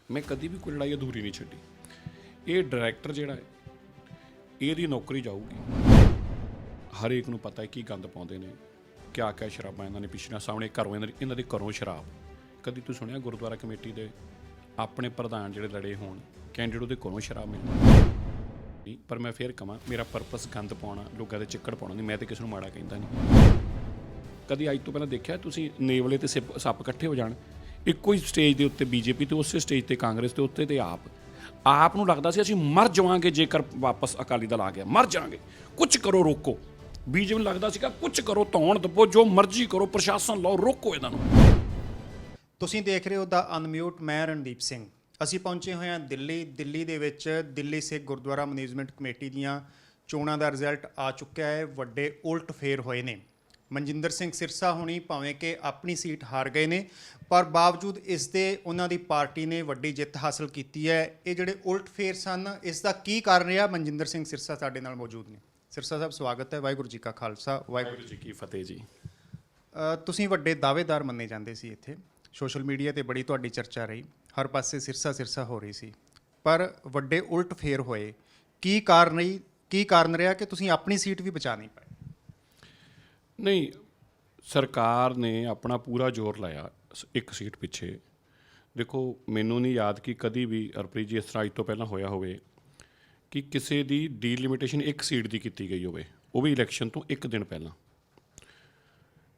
मैं कभी भी कोई लड़ाई अधूरी नहीं छड्डी। ये डायरैक्टर जिहड़ा है ਇਹਦੀ नौकरी जाऊगी। हर एक ਨੂੰ पता है कि गंद पाਉਂਦੇ ਨੇ, क्या क्या शराबां ਇਹਨਾਂ ਨੇ ਪਿਛਲੀਆਂ ਸਾਹਮਣੇ ਘਰੋਂ ਇਹਨਾਂ ਦੇ ਘਰੋਂ ਸ਼ਰਾਬ। ਕਦੀ ਤੂੰ ਸੁਣਿਆ ਗੁਰਦੁਆਰਾ ਕਮੇਟੀ ਦੇ ਆਪਣੇ ਪ੍ਰਧਾਨ ਜਿਹੜੇ ਲੜੇ ਹੋਣ ਕੈਂਡੀਡੇਟ ਉਹਦੇ ਘਰੋਂ ਸ਼ਰਾਬ ਮਿਲਦੀ? ਪਰ ਮੈਂ ਫੇਰ ਕਹਾਂ, ਮੇਰਾ ਪਰਪਸ ਗੰਦ ਪਾਉਣਾ, ਲੋਕਾਂ ਦੇ ਚਿੱਕੜ ਪਾਉਣਾ ਨਹੀਂ। ਮੈਂ ਤਾਂ ਕਿਸੇ ਨੂੰ ਮਾੜਾ ਕਹਿੰਦਾ ਨਹੀਂ। ਕਦੀ ਅੱਜ ਤੋਂ ਪਹਿਲਾਂ ਦੇਖਿਆ ਤੁਸੀਂ ਨੇਵਲੇ ਤੇ ਸੱਪ ਇਕੱਠੇ ਹੋ ਜਾਣ ਇੱਕੋ ਹੀ ਸਟੇਜ ਦੇ ਉੱਤੇ? ਬੀਜੇਪੀ ਤੇ ਉਸੇ ਸਟੇਜ ਤੇ ਕਾਂਗਰਸ ਤੇ ਉੱਤੇ ਤੇ ਆਪ ਨੂੰ ਲੱਗਦਾ ਸੀ ਅਸੀਂ ਮਰ ਜਾਵਾਂਗੇ ਜੇਕਰ ਵਾਪਸ ਅਕਾਲੀ ਦਲ ਆ ਗਿਆ, ਮਰ ਜਾਵਾਂਗੇ, ਕੁਝ ਕਰੋ ਰੋਕੋ। ਬੀਜੇਪੀ ਨੂੰ ਲੱਗਦਾ ਸੀਗਾ ਕੁਝ ਕਰੋ, ਧੌਣ ਦੱਬੋ, ਜੋ ਮਰਜ਼ੀ ਕਰੋ, ਪ੍ਰਸ਼ਾਸਨ ਲਾਓ, ਰੋਕੋ ਇਹਨਾਂ ਨੂੰ। ਤੁਸੀਂ ਦੇਖ ਰਹੇ ਹੋ ਦਾ ਅਨਮਿਊਟ। ਮੈਂ ਰਣਦੀਪ ਸਿੰਘ। ਅਸੀਂ ਪਹੁੰਚੇ ਹੋਏ ਹਾਂ ਦਿੱਲੀ ਦੇ ਵਿੱਚ ਦਿੱਲੀ ਸਿੱਖ ਗੁਰਦੁਆਰਾ ਮੈਨੇਜਮੈਂਟ ਕਮੇਟੀ ਦੀਆਂ ਚੋਣਾਂ ਦਾ ਰਿਜ਼ਲਟ ਆ ਚੁੱਕਿਆ ਹੈ। ਵੱਡੇ ਉਲਟ ਫੇਰ ਹੋਏ ਨੇ। ਮਨਜਿੰਦਰ ਸਿੰਘ ਸਿਰਸਾ ਹੋਣੀ ਭਾਵੇਂ ਕਿ ਆਪਣੀ ਸੀਟ ਹਾਰ ਗਏ ਨੇ, ਪਰ ਬਾਵਜੂਦ ਇਸ ਦੇ ਉਹਨਾਂ ਦੀ ਪਾਰਟੀ ਨੇ ਵੱਡੀ ਜਿੱਤ ਹਾਸਲ ਕੀਤੀ ਹੈ। ਇਹ ਜਿਹੜੇ ਉਲਟ ਫੇਰ ਸਨ, ਇਸ ਦਾ ਕੀ ਕਾਰਨ ਰਿਹਾ? ਮਨਜਿੰਦਰ ਸਿੰਘ ਸਿਰਸਾ ਸਾਡੇ ਨਾਲ ਮੌਜੂਦ ਨੇ। ਸਿਰਸਾ ਸਾਹਿਬ, ਸਵਾਗਤ ਹੈ। ਵਾਹਿਗੁਰੂ ਜੀ ਕਾ ਖਾਲਸਾ, ਵਾਹਿਗੁਰੂ ਜੀ ਕੀ ਫਤਿਹ ਜੀ। ਤੁਸੀਂ ਵੱਡੇ ਦਾਅਵੇਦਾਰ ਮੰਨੇ ਜਾਂਦੇ ਸੀ ਇੱਥੇ, ਸੋਸ਼ਲ ਮੀਡੀਆ ਤੇ ਬੜੀ ਤੁਹਾਡੀ ਚਰਚਾ ਰਹੀ, ਹਰ ਪਾਸੇ ਸਿਰਸਾ ਹੋ ਰਹੀ ਸੀ, ਪਰ ਵੱਡੇ ਉਲਟ ਫੇਰ ਹੋਏ। ਕੀ ਕਾਰਨ ਰਿਹਾ ਕਿ ਤੁਸੀਂ ਆਪਣੀ ਸੀਟ ਵੀ ਬਚਾ ਨਹੀਂ ਪਾਏ? ਨਹੀਂ, ਸਰਕਾਰ ਨੇ ਆਪਣਾ ਪੂਰਾ ਜ਼ੋਰ ਲਾਇਆ ਇੱਕ ਸੀਟ ਪਿੱਛੇ। ਦੇਖੋ, ਮੈਨੂੰ ਨਹੀਂ ਯਾਦ ਕਿ ਕਦੀ ਵੀ ਹਰਪ੍ਰੀਤ ਜੀ ਇਸ ਤਰ੍ਹਾਂ ਅੱਜ ਤੋਂ ਪਹਿਲਾਂ ਹੋਇਆ ਹੋਵੇ ਕਿ ਕਿਸੇ ਦੀ ਡੀਲਿਮਿਟੇਸ਼ਨ ਇੱਕ ਸੀਟ ਦੀ ਕੀਤੀ ਗਈ ਹੋਵੇ, ਉਹ ਵੀ ਇਲੈਕਸ਼ਨ ਤੋਂ ਇੱਕ ਦਿਨ ਪਹਿਲਾਂ।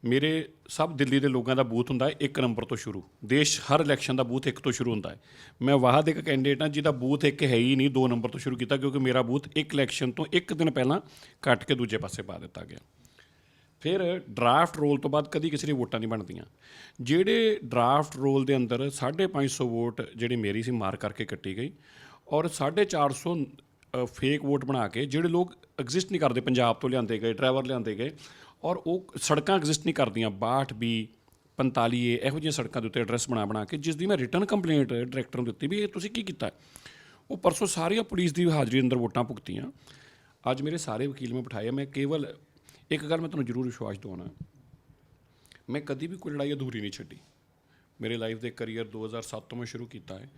ਮੇਰੇ ਸਭ ਦਿੱਲੀ ਦੇ ਲੋਕਾਂ ਦਾ ਬੂਥ ਹੁੰਦਾ ਹੈ 1 ਨੰਬਰ ਤੋਂ ਸ਼ੁਰੂ। ਦੇਸ਼ ਹਰ ਇਲੈਕਸ਼ਨ ਦਾ ਬੂਥ 1 ਤੋਂ ਸ਼ੁਰੂ ਹੁੰਦਾ ਹੈ। ਮੈਂ ਵਾਹਦ ਇੱਕ ਕੈਂਡੀਡੇਟ ਹਾਂ ਜਿਹਦਾ ਬੂਥ 1 ਹੈ ਹੀ ਨਹੀਂ, 2 ਨੰਬਰ ਤੋਂ ਸ਼ੁਰੂ ਕੀਤਾ, ਕਿਉਂਕਿ ਮੇਰਾ ਬੂਥ ਇੱਕ ਇਲੈਕਸ਼ਨ ਤੋਂ ਇੱਕ ਦਿਨ ਪਹਿਲਾਂ ਕੱਟ ਕੇ ਦੂਜੇ ਪਾਸੇ ਪਾ ਦਿੱਤਾ ਗਿਆ। ਫਿਰ ਡਰਾਫਟ ਰੋਲ ਤੋਂ ਬਾਅਦ ਕਦੀ ਕਿਸੇ ਦੀ ਵੋਟਾਂ ਨਹੀਂ ਬਣਦੀਆਂ। ਜਿਹੜੇ ਡਰਾਫਟ ਰੋਲ ਦੇ ਅੰਦਰ 550 ਵੋਟ ਜਿਹੜੀ ਮੇਰੀ ਸੀ ਮਾਰ ਕਰਕੇ ਕੱਟੀ ਗਈ, ਔਰ 450 ਫੇਕ ਵੋਟ ਬਣਾ ਕੇ ਜਿਹੜੇ ਲੋਕ ਐਗਜ਼ਿਸਟ ਨਹੀਂ ਕਰਦੇ, ਪੰਜਾਬ ਤੋਂ ਲਿਆਂਦੇ ਗਏ, ਡਰਾਈਵਰ ਲਿਆਂਦੇ ਗਏ, ਔਰ ਉਹ ਸੜਕਾਂ ਐਗਜ਼ਿਸਟ ਨਹੀਂ ਕਰਦੀਆਂ। 62B 45A ਇਹੋ ਜਿਹੀਆਂ ਸੜਕਾਂ ਦੇ ਉੱਤੇ ਐਡਰੈਸ ਬਣਾ ਕੇ, ਜਿਸ ਦੀ ਮੈਂ ਰਿਟਰਨ ਕੰਪਲੇਂਟ ਡਾਇਰੈਕਟਰ ਨੂੰ ਦਿੱਤੀ ਵੀ ਇਹ ਤੁਸੀਂ ਕੀ ਕੀਤਾ। ਉਹ ਪਰਸੋਂ ਸਾਰੀਆਂ ਪੁਲਿਸ ਦੀ ਹਾਜ਼ਰੀ ਅੰਦਰ ਵੋਟਾਂ ਭੁਗਤੀਆਂ। ਅੱਜ ਮੇਰੇ ਸਾਰੇ ਵਕੀਲ ਮੈਂ ਬਿਠਾਏ। ਮੈਂ ਕੇਵਲ ਇੱਕ ਗੱਲ ਮੈਂ ਤੁਹਾਨੂੰ ਜ਼ਰੂਰ ਵਿਸ਼ਵਾਸ ਦਿਵਾਉਣਾ, ਮੈਂ ਕਦੀ ਵੀ ਕੋਈ ਲੜਾਈ ਅਧੂਰੀ ਨਹੀਂ ਛੱਡੀ। ਮੇਰੇ ਲਾਈਫ ਦੇ ਕਰੀਅਰ 2007 ਤੋਂ ਮੈਂ ਸ਼ੁਰੂ ਕੀਤਾ ਹੈ।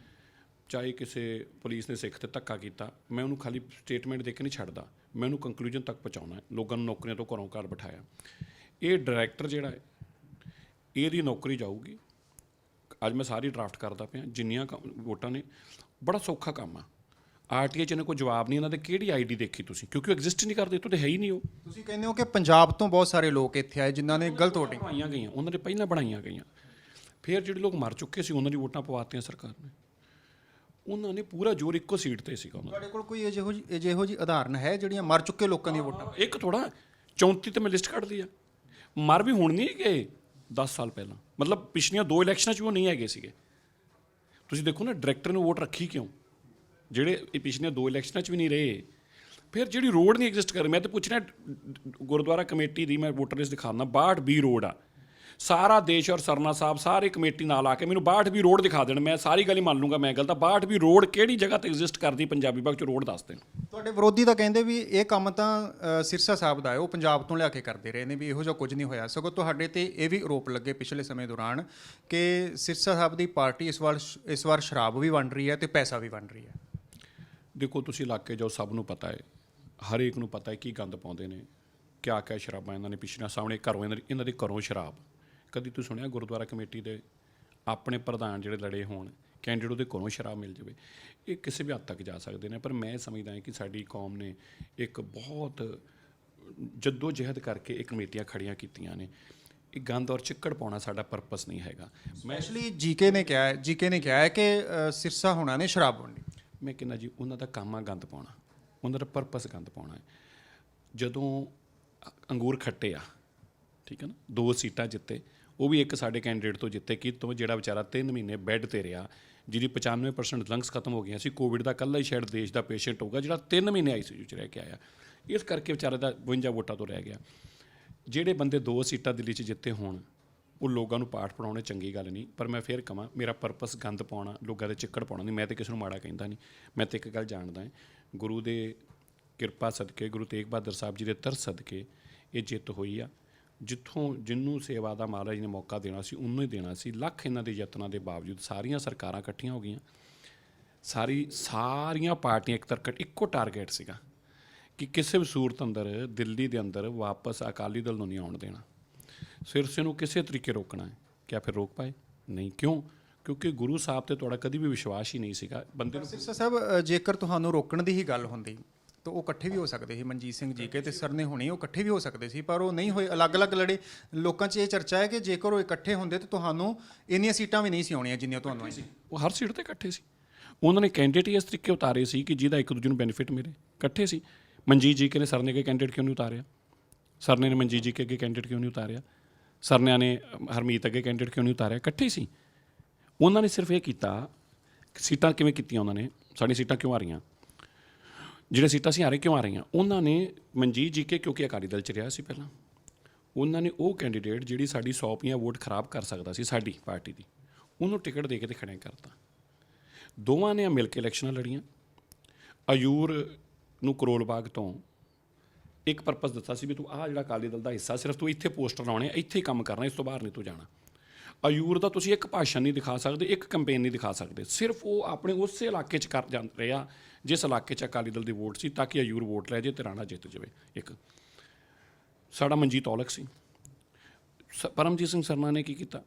ਚਾਹੇ ਕਿਸੇ ਪੁਲਿਸ ਨੇ ਸਿੱਖ 'ਤੇ ਧੱਕਾ ਕੀਤਾ, ਮੈਂ ਉਹਨੂੰ ਖਾਲੀ ਸਟੇਟਮੈਂਟ ਦੇ ਕੇ ਨਹੀਂ ਛੱਡਦਾ, ਮੈਂ ਉਹਨੂੰ ਕੰਕਲੂਜਨ ਤੱਕ ਪਹੁੰਚਾਉਣਾ ਹੈ। ਲੋਕਾਂ ਨੂੰ ਨੌਕਰੀਆਂ ਤੋਂ ਘਰੋਂ ਘਰ ਬਿਠਾਇਆ। ਇਹ ਡਾਇਰੈਕਟਰ ਜਿਹੜਾ ਹੈ ਇਹਦੀ ਨੌਕਰੀ ਜਾਊਗੀ। ਅੱਜ ਮੈਂ ਸਾਰੀ ਡਰਾਫਟ ਕਰਦਾ ਪਿਆ, ਜਿੰਨੀਆਂ ਵੋਟਾਂ ਨੇ। ਬੜਾ ਸੌਖਾ ਕੰਮ ਆ। ਆਰਟੀਆਈ 'ਚ ਇਹਨਾਂ ਕੋਈ ਜਵਾਬ ਨਹੀਂ, ਇਹਨਾਂ ਦੇ ਕਿਹੜੀ ਆਈਡੀ ਦੇਖੀ ਤੁਸੀਂ, ਕਿਉਂਕਿ ਉਹ ਐਗਜ਼ਿਸਟ ਨਹੀਂ ਕਰਦੇ, ਇੱਥੋਂ ਤਾਂ ਹੈ ਹੀ ਨਹੀਂ। ਉਹ ਤੁਸੀਂ ਕਹਿੰਦੇ ਹੋ ਕਿ ਪੰਜਾਬ ਤੋਂ ਬਹੁਤ ਸਾਰੇ ਲੋਕ ਇੱਥੇ ਆਏ ਜਿਨ੍ਹਾਂ ਨੇ ਗਲਤ ਵੋਟਿੰਗ ਬਣਾਈਆਂ ਗਈਆਂ, ਉਹਨਾਂ ਦੇ ਪਹਿਲਾਂ ਬਣਾਈਆਂ ਗਈਆਂ। ਫਿਰ ਜਿਹੜੇ ਲੋਕ ਮਰ ਚੁੱਕੇ ਸੀ ਉਹਨਾਂ ਦੀ ਵੋਟਾਂ ਪਵਾਤੀਆਂ ਸਰਕਾਰ ਨੇ। ਉਹਨਾਂ ਨੇ ਪੂਰਾ ਜ਼ੋਰ ਇੱਕੋ ਸੀਟ 'ਤੇ ਸੀਗਾ ਉਹਨਾਂ ਦਾ। ਤੁਹਾਡੇ ਕੋਲ ਕੋਈ ਇਹੋ ਜਿਹੀ ਉਦਾਹਰਨ ਹੈ ਜਿਹੜੀਆਂ ਮਰ ਚੁੱਕੇ ਲੋਕਾਂ ਦੀਆਂ ਵੋਟਾਂ? ਇੱਕ ਥੋੜ੍ਹਾ 34 ਤੇ ਮੈਂ ਲਿਸਟ ਕੱਢ ਲਈ ਆ। ਮਰ ਵੀ ਹੁਣ ਨਹੀਂ ਗਏ, 10 ਸਾਲ ਪਹਿਲਾਂ, ਮਤਲਬ ਪਿਛਲੀਆਂ 2 ਇਲੈਕਸ਼ਨਾਂ 'ਚ ਉਹ ਨਹੀਂ ਹੈਗੇ ਸੀਗੇ। ਤੁਸੀਂ ਦੇਖੋ ਨਾ ਡਾਇਰੈਕਟਰ ਨੇ ਵੋਟ ਰੱਖੀ ਕਿਉਂ, ਜਿਹੜੇ ਇਹ ਪਿਛਲੀਆਂ 2 ਇਲੈਕਸ਼ਨਾਂ 'ਚ ਵੀ ਨਹੀਂ ਰਹੇ। ਫਿਰ ਜਿਹੜੀ ਰੋਡ ਨਹੀਂ ਐਗਜ਼ਿਸਟ ਕਰ, ਮੈਂ ਤਾਂ ਪੁੱਛਣਾ ਗੁਰਦੁਆਰਾ ਕਮੇਟੀ ਦੀ ਮੈਂ ਵੋਟਰ ਲਿਸਟ ਦਿਖਾਉਂਦਾ, 62B ਰੋਡ ਆ। ਸਾਰਾ ਦੇਸ਼ ਔਰ ਸਰਨਾ ਸਾਹਿਬ ਸਾਰੇ ਕਮੇਟੀ ਨਾਲ ਆ ਕੇ ਮੈਨੂੰ 62B ਰੋਡ ਦਿਖਾ ਦੇਣ, ਮੈਂ ਸਾਰੀ ਗੱਲ ਹੀ ਮੰਨ ਲੂੰਗਾ। ਮੈਂ ਗਲਤ ਆ। 62B ਰੋਡ ਕਿਹੜੀ ਜਗ੍ਹਾ 'ਤੇ ਐਗਜ਼ਿਸਟ ਕਰਦੀ ਪੰਜਾਬੀ ਬਾਗ 'ਚ, ਰੋਡ ਦੱਸ ਦੇਣ। ਤੁਹਾਡੇ ਵਿਰੋਧੀ ਤਾਂ ਕਹਿੰਦੇ ਵੀ ਇਹ ਕੰਮ ਤਾਂ ਸਿਰਸਾ ਸਾਹਿਬ ਦਾ ਹੈ, ਉਹ ਪੰਜਾਬ ਤੋਂ ਲਿਆ ਕੇ ਕਰਦੇ ਰਹੇ ਨੇ, ਵੀ ਇਹੋ ਜਿਹਾ ਕੁਝ ਨਹੀਂ ਹੋਇਆ। ਸਗੋਂ ਤੁਹਾਡੇ ਤੇ ਇਹ ਵੀ ਆਰੋਪ ਲੱਗੇ ਪਿਛਲੇ ਸਮੇਂ ਦੌਰਾਨ ਕਿ ਸਿਰਸਾ ਸਾਹਿਬ ਦੀ ਪਾਰਟੀ ਇਸ ਵਾਰ ਸ਼ਰਾਬ ਵੀ ਵੰਡ ਰਹੀ ਹੈ ਤੇ ਪੈਸਾ ਵੀ ਵੰਡ ਰਹੀ ਹੈ। ਦੇਖੋ, ਤੁਸੀਂ ਇਲਾਕੇ ਜਾਓ, ਸਭ ਨੂੰ ਪਤਾ ਹੈ, ਹਰ ਇੱਕ ਨੂੰ ਪਤਾ ਹੈ ਕੀ ਗੰਦ ਪਾਉਂਦੇ ਨੇ, ਕਿਆ ਕਿਆ ਸ਼ਰਾਬਾਂ ਇਹਨਾਂ ਨੇ ਪਿਛਲੀਆਂ ਸਾਹਮਣੇ ਘਰੋਂ ਇਹਨਾਂ ਦੇ ਘਰੋਂ ਸ਼ਰਾਬ। ਕਦੀ ਤੂੰ ਸੁਣਿਆ ਗੁਰਦੁਆਰਾ ਕਮੇਟੀ ਦੇ ਆਪਣੇ ਪ੍ਰਧਾਨ ਜਿਹੜੇ ਲੜੇ ਹੋਣ ਕੈਂਡੀਡੇਟ ਉਹਦੇ ਘਰੋਂ ਸ਼ਰਾਬ ਮਿਲ ਜਾਵੇ? ਇਹ ਕਿਸੇ ਵੀ ਹੱਦ ਤੱਕ ਜਾ ਸਕਦੇ ਨੇ। ਪਰ ਮੈਂ ਸਮਝਦਾ ਹਾਂ ਕਿ ਸਾਡੀ ਕੌਮ ਨੇ ਇੱਕ ਬਹੁਤ ਜੱਦੋ ਜਹਿਦ ਕਰਕੇ ਇਹ ਕਮੇਟੀਆਂ ਖੜੀਆਂ ਕੀਤੀਆਂ ਨੇ। ਇਹ ਗੰਦ ਔਰ ਚਿੱਕੜ ਪਾਉਣਾ ਸਾਡਾ ਪਰਪਸ ਨਹੀਂ ਹੈਗਾ। ਐਕਚੁਅਲੀ ਜੀਕੇ ਨੇ ਕਿਹਾ ਹੈ ਕਿ ਸਿਰਸਾ ਹੋਣਾ ਨੇ ਸ਼ਰਾਬ ਵੰਡੀ। ਮੈਂ ਕਹਿੰਦਾ ਜੀ, ਉਹਨਾਂ ਦਾ ਕੰਮ ਆ ਗੰਦ ਪਾਉਣਾ, ਉਹਨਾਂ ਦਾ ਪਰਪਸ ਗੰਦ ਪਾਉਣਾ ਹੈ। ਜਦੋਂ ਅੰਗੂਰ ਖੱਟੇ ਆ, ਠੀਕ ਹੈ ਨਾ, 2 ਸੀਟਾਂ ਜਿੱਤੇ, ਉਹ ਵੀ ਇੱਕ ਸਾਡੇ ਕੈਂਡੀਡੇਟ ਤੋਂ ਜਿੱਤੇ ਕਿ ਤੋਂ ਜਿਹੜਾ ਵਿਚਾਰਾ 3 ਮਹੀਨੇ ਬੈੱਡ 'ਤੇ ਰਿਹਾ, ਜਿਹਦੀ 95% ਲੰਗਸ ਖਤਮ ਹੋ ਗਈਆਂ ਸੀ। ਕੋਵਿਡ ਦਾ ਇਕੱਲਾ ਹੀ ਸ਼ਾਇਦ ਦੇਸ਼ ਦਾ ਪੇਸ਼ੈਂਟ ਹੋਊਗਾ ਜਿਹੜਾ 3 ਮਹੀਨੇ ICU 'ਚ ਰਹਿ ਕੇ ਆਇਆ। ਇਸ ਕਰਕੇ ਵਿਚਾਰੇ ਦਾ 52 ਵੋਟਾਂ ਤੋਂ ਰਹਿ ਗਿਆ। ਜਿਹੜੇ ਬੰਦੇ 2 ਸੀਟਾਂ ਦਿੱਲੀ 'ਚ ਜਿੱਤੇ ਹੋਣ, ਉਹ ਲੋਕਾਂ ਨੂੰ ਪਾਠ ਪੜਾਉਣੇ ਚੰਗੀ ਗੱਲ ਨਹੀਂ। ਪਰ ਮੈਂ ਫਿਰ ਕਹਾਂ, ਮੇਰਾ ਪਰਪਸ ਗੰਦ ਪਾਉਣਾ, ਲੋਕਾਂ ਦੇ ਚਿੱਕੜ ਪਾਉਣਾ ਨਹੀਂ। ਮੈਂ ਤਾਂ ਕਿਸੇ ਨੂੰ ਮਾੜਾ ਕਹਿੰਦਾ ਨਹੀਂ। ਮੈਂ ਤਾਂ ਇੱਕ ਗੱਲ ਜਾਣਦਾ ਹਾਂ, ਗੁਰੂ ਦੇ ਕਿਰਪਾ ਸਦਕੇ, ਗੁਰੂ ਤੇਗ ਬਹਾਦਰ ਸਾਹਿਬ ਜੀ ਦੇ ਤਰਸ ਸਦਕੇ ਇਹ ਜਿੱਤ ਹੋਈ ਆ। ਜਿੱਥੋਂ ਜਿਹਨੂੰ ਸੇਵਾ ਦਾ ਮਹਾਰਾਜ ਨੇ ਮੌਕਾ ਦੇਣਾ ਸੀ ਉਹਨੂੰ ਹੀ ਦੇਣਾ ਸੀ। ਲੱਖ ਇਹਨਾਂ ਦੇ ਯਤਨਾਂ ਦੇ ਬਾਵਜੂਦ ਸਾਰੀਆਂ ਸਰਕਾਰਾਂ ਇਕੱਠੀਆਂ ਹੋ ਗਈਆਂ। ਸਾਰੀਆਂ ਪਾਰਟੀਆਂ ਇੱਕ ਤਰਕਟ ਇੱਕੋ ਟਾਰਗੇਟ ਸੀਗਾ ਕਿ ਕਿਸੇ ਵੀ ਸੂਰਤ ਅੰਦਰ ਦਿੱਲੀ ਦੇ ਅੰਦਰ ਵਾਪਸ ਅਕਾਲੀ ਦਲ ਨੂੰ ਨਹੀਂ ਆਉਣ ਦੇਣਾ। ਸਿਰਸੇ ਨੂੰ ਕਿਸੇ ਤਰੀਕੇ ਰੋਕਣਾ ਹੈ। ਕਿਆ ਫਿਰ ਰੋਕ ਪਾਏ? ਨਹੀਂ। ਕਿਉਂ? ਕਿਉਂਕਿ ਗੁਰੂ ਸਾਹਿਬ ਤੇ ਤੁਹਾਡਾ ਕਦੀ ਵੀ ਵਿਸ਼ਵਾਸ ਹੀ ਨਹੀਂ ਸੀਗਾ ਬੰਦੇ ਨੂੰ। ਸਿਰਸਾ ਸਾਹਿਬ, ਜੇਕਰ ਤੁਹਾਨੂੰ ਰੋਕਣ ਦੀ ਹੀ ਗੱਲ ਹੁੰਦੀ ਤਾਂ ਉਹ ਇਕੱਠੇ ਵੀ ਹੋ ਸਕਦੇ ਸੀ। ਮਨਜੀਤ ਸਿੰਘ ਜੀਕੇ ਤੇ ਸਰਨੇ ਹੋਣੀ ਉਹ ਇਕੱਠੇ ਵੀ ਹੋ ਸਕਦੇ ਸੀ, ਪਰ ਉਹ ਨਹੀਂ ਹੋਏ, ਅਲੱਗ-ਅਲੱਗ ਲੜੇ। ਲੋਕਾਂ 'ਚ ਇਹ ਚਰਚਾ ਹੈ ਕਿ ਜੇਕਰ ਉਹ ਇਕੱਠੇ ਹੁੰਦੇ ਤਾਂ ਤੁਹਾਨੂੰ ਇੰਨੀਆਂ ਸੀਟਾਂ ਵੀ ਨਹੀਂ ਸੀ ਆਉਣੀਆਂ ਜਿੰਨੀਆਂ ਤੁਹਾਨੂੰ ਆਈਆਂ। ਉਹ ਹਰ ਸੀਟ ਤੇ ਇਕੱਠੇ ਸੀ। ਉਹਨਾਂ ਨੇ ਕੈਂਡੀਡੇਟ ਹੀ ਇਸ ਤਰੀਕੇ ਉਤਾਰੇ ਸੀ ਕਿ ਜਿਹਦਾ ਇੱਕ ਦੂਜੇ ਨੂੰ ਬੈਨੀਫਿਟ ਮਿਲੇ। ਇਕੱਠੇ ਸੀ। ਮਨਜੀਤ ਜੀਕੇ ਨੇ ਸਰਨੇ ਅੱਗੇ ਕੈਂਡੀਡੇਟ ਕਿਉਂ ਨਹੀਂ ਉਤਾਰਿਆ? ਸਰਨੇ ਨੇ ਮਨਜੀਤ ਜੀਕੇ ਅੱਗੇ ਕੈਂਡੀਡੇਟ ਕਿਉਂ ਨਹੀਂ ਉਤਾਰਿਆ? ਸਰਨਿਆਂ ਨੇ ਹਰਮੀਤ ਅੱਗੇ ਕੈਂਡੀਡੇਟ ਕਿਉਂ ਨਹੀਂ ਉਤਾਰਿਆ? ਇਕੱਠੇ ਸੀ। ਉਹਨਾਂ ਨੇ ਸਿਰਫ ਇਹ ਕੀਤਾ, ਸੀਟਾਂ ਕਿਵੇਂ ਕੀਤੀਆਂ ਉਹਨਾਂ ਨੇ, ਸਾਡੀਆਂ ਸੀਟਾਂ ਕਿਉਂ ਆ ਰਹੀਆਂ, ਜਿਹੜੇ ਸੀਟਾਂ ਅਸੀਂ ਹਾਰੇ ਕਿਉਂ ਆ ਰਹੀਆਂ? ਉਹਨਾਂ ਨੇ ਮਨਜੀਤ ਜੀਕੇ ਕਿਉਂਕਿ ਅਕਾਲੀ ਦਲ 'ਚ ਰਿਹਾ ਸੀ ਪਹਿਲਾਂ, ਉਹਨਾਂ ਨੇ ਉਹ ਕੈਂਡੀਡੇਟ ਜਿਹੜੀ ਸਾਡੀ 100 ਵੋਟ ਖਰਾਬ ਕਰ ਸਕਦਾ ਸੀ ਸਾਡੀ ਪਾਰਟੀ ਦੀ, ਉਹਨੂੰ ਟਿਕਟ ਦੇ ਕੇ ਤੇ ਖੜਿਆ ਕਰਤਾ। ਦੋਵਾਂ ਨੇ ਮਿਲ ਕੇ ਇਲੈਕਸ਼ਨਾਂ ਲੜੀਆਂ। ਅਯੂਰ ਨੂੰ ਕਰੋਲ ਬਾਗ ਤੋਂ ਇੱਕ ਪਰਪਸ ਦਿੱਤਾ ਸੀ ਵੀ ਤੂੰ ਆਹ ਜਿਹੜਾ ਅਕਾਲੀ ਦਲ ਦਾ ਹਿੱਸਾ, ਸਿਰਫ ਤੂੰ ਇੱਥੇ ਪੋਸਟਰ ਲਾਉਣੇ, ਇੱਥੇ ਹੀ ਕੰਮ ਕਰਨਾ, ਇਸ ਤੋਂ ਬਾਹਰ ਨਹੀਂ ਤੂੰ ਜਾਣਾ। ਅਯੂਰ ਦਾ ਤੁਸੀਂ ਇੱਕ ਭਾਸ਼ਣ ਨਹੀਂ ਦਿਖਾ ਸਕਦੇ, ਇੱਕ ਕੰਪੇਨ ਨਹੀਂ ਦਿਖਾ ਸਕਦੇ, ਸਿਰਫ ਉਹ ਆਪਣੇ ਉਸੇ ਇਲਾਕੇ 'ਚ ਕਰ ਜਾਂ ਰਿਹਾ ਜਿਸ ਇਲਾਕੇ 'ਚ ਅਕਾਲੀ ਦਲ ਦੀ ਵੋਟ ਸੀ, ਤਾਂ ਕਿ ਅਯੂਰ ਵੋਟ ਲੈ ਜੇ ਤੇ ਰਾਣਾ ਜਿੱਤ ਜਾਵੇ। ਇੱਕ ਸਾਡਾ ਮਨਜੀਤ ਔਲਖ ਸੀ। ਪਰਮਜੀਤ ਸਿੰਘ ਸਰਨਾ ਨੇ ਕੀ ਕੀਤਾ?